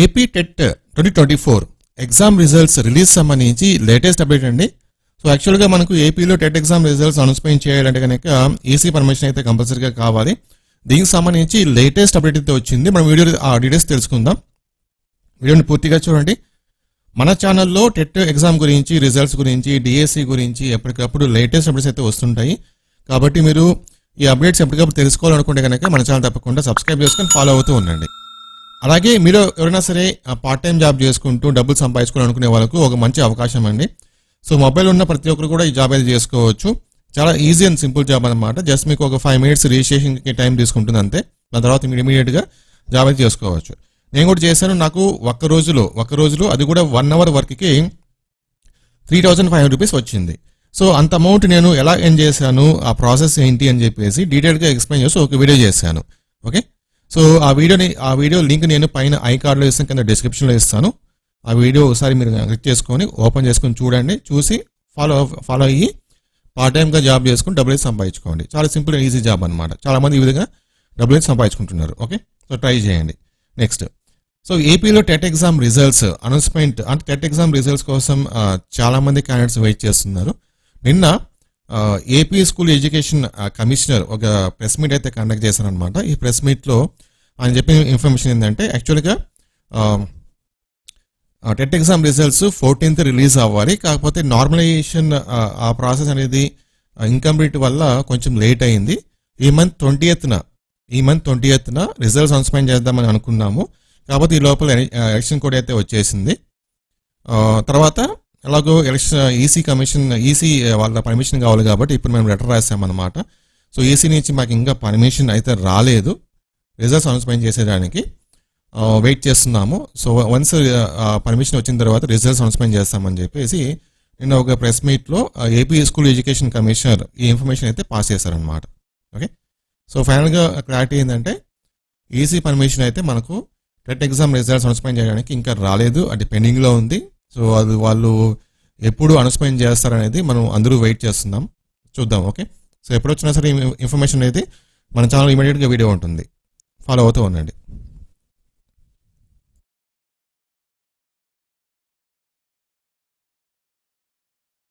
AP TET 2024 exam results release సంబంధించి latest update అండి. So యాక్చువల్గా మనకు ఏపీలో టెట్ ఎగ్జామ్ రిజల్ట్స్ అనౌన్స్మెంట్ చేయాలంటే కనుక ఈసీ పర్మిషన్ అయితే కంపల్సరీగా కావాలి. దీనికి సంబంధించి లేటెస్ట్ అప్డేట్ అయితే వచ్చింది. మనం వీడియో ఆ డీటెయిల్స్ తెలుసుకుందాం. వీడియోని పూర్తిగా చూడండి. మన ఛానల్లో టెట్ ఎగ్జామ్ గురించి, రిజల్ట్స్ గురించి, డిఎస్సి గురించి ఎప్పటికప్పుడు లేటెస్ట్ అప్డేట్స్ అయితే వస్తుంటాయి. కాబట్టి మీరు ఈ అప్డేట్స్ ఎప్పటికప్పుడు తెలుసుకోవాలనుకుంటే కనుక మన ఛానల్ తప్పకుండా సబ్స్క్రైబ్ చేసుకొని ఫాలో అవుతూ ఉండండి. అలాగే మీరు ఎవరైనా సరే పార్ట్ టైం జాబ్ చేసుకుంటూ డబ్బులు సంపాదించుకోవాలనుకునే వాళ్ళకు ఒక మంచి అవకాశం అండి. సో మొబైల్ ఉన్న ప్రతి ఒక్కరు కూడా ఈ జాబ్ అయితే చేసుకోవచ్చు. చాలా ఈజీ అండ్ సింపుల్ జాబ్ అనమాట. జస్ట్ మీకు ఒక 5 minutes రిజిస్ట్రేషన్కి టైం తీసుకుంటుంది అంతే. దాని తర్వాత మీరు ఇమీడియట్గా జాబ్ అయితే చేసుకోవచ్చు. నేను కూడా చేశాను. నాకు ఒక్క రోజులో అది కూడా 1 hour వర్క్కి 3,500 రూపీస్ వచ్చింది. సో అంత అమౌంట్ నేను ఎలా ఎర్న్ చేశాను, ఆ ప్రాసెస్ ఏంటి అని చెప్పేసి డీటెయిల్గా ఎక్స్ప్లెయిన్ చేసి ఒక వీడియో చేశాను. ఓకే, సో ఆ వీడియో లింక్ నేను పైన ఐ కార్డ్లో ఇస్తాను, కింద డిస్క్రిప్షన్లో ఇస్తాను. ఆ వీడియో ఒకసారి మీరు క్లిక్ చేసుకొని ఓపెన్ చేసుకొని చూడండి. చూసి ఫాలో అయ్యి పార్ట్ టైంగా జాబ్ చేసుకుని డబ్బులు సంపాదించుకోండి. చాలా సింపుల్ అండ్ ఈజీ జాబ్ అనమాట. చాలా మంది ఈ విధంగా డబ్బులు సంపాదించుకుంటున్నారు. ఓకే, సో ట్రై చేయండి. నెక్స్ట్, సో ఏపీలో టెట్ ఎగ్జామ్ రిజల్ట్స్ అనౌన్స్మెంట్, అంటే టెట్ ఎగ్జామ్ రిజల్ట్స్ కోసం చాలా మంది క్యాండిడేట్స్ వెయిట్ చేస్తున్నారు. నిన్న ఏపీ స్కూల్ ఎడ్యుకేషన్ కమిషనర్ ఒక ప్రెస్ మీట్ అయితే కండక్ట్ చేశారనమాట. ఈ ప్రెస్ మీట్లో ఆయన చెప్పిన ఇన్ఫర్మేషన్ ఏంటంటే, యాక్చువల్గా TET exam results 14th release అవ్వాలి. కాకపోతే నార్మలైజేషన్ ఆ ప్రాసెస్ అనేది ఇన్కంప్లీట్ వల్ల కొంచెం లేట్ అయింది. ఈ మంత్ 20th రిజల్ట్స్ అనౌన్స్మెంట్ చేద్దామని అనుకున్నాము. కాకపోతే ఈ లోపల ఎలక్షన్ కోడ్ అయితే వచ్చేసింది. తర్వాత ఎలాగో ఈసీ వాళ్ళ పర్మిషన్ కావాలి కాబట్టి ఇప్పుడు మేము లెటర్ రాసామన్నమాట. సో ఈసీ నుంచి మాకు ఇంకా పర్మిషన్ అయితే రాలేదు రిజల్ట్స్ అనౌన్స్మెంట్ చేసేదానికి. వెయిట్ చేస్తున్నాము. సో వన్స్ పర్మిషన్ వచ్చిన తర్వాత రిజల్ట్స్ అనౌన్స్మెంట్ చేస్తామని చెప్పేసి నిన్న ఒక ప్రెస్ మీట్లో ఏపీ స్కూల్ ఎడ్యుకేషన్ కమిషనర్ ఈ ఇన్ఫర్మేషన్ అయితే పాస్ చేశారనమాట. ఓకే, సో ఫైనల్గా క్లారిటీ ఏంటంటే ఈసీ పర్మిషన్ అయితే మనకు టెట్ ఎగ్జామ్ రిజల్ట్స్ అనౌన్స్మెంట్ చేయడానికి ఇంకా రాలేదు, అది పెండింగ్లో ఉంది. సో అది వాళ్ళు ఎప్పుడు అనౌన్స్మెంట్ చేస్తారనేది మనం అందరూ వెయిట్ చేస్తున్నాం, చూద్దాం. ఓకే, సో ఎప్పుడు వచ్చినా సరే ఇన్ఫర్మేషన్ అనేది మన ఛానల్ ఇమీడియట్గా వీడియో ఉంటుంది, ఫాలో అవుతూ ఉండండి.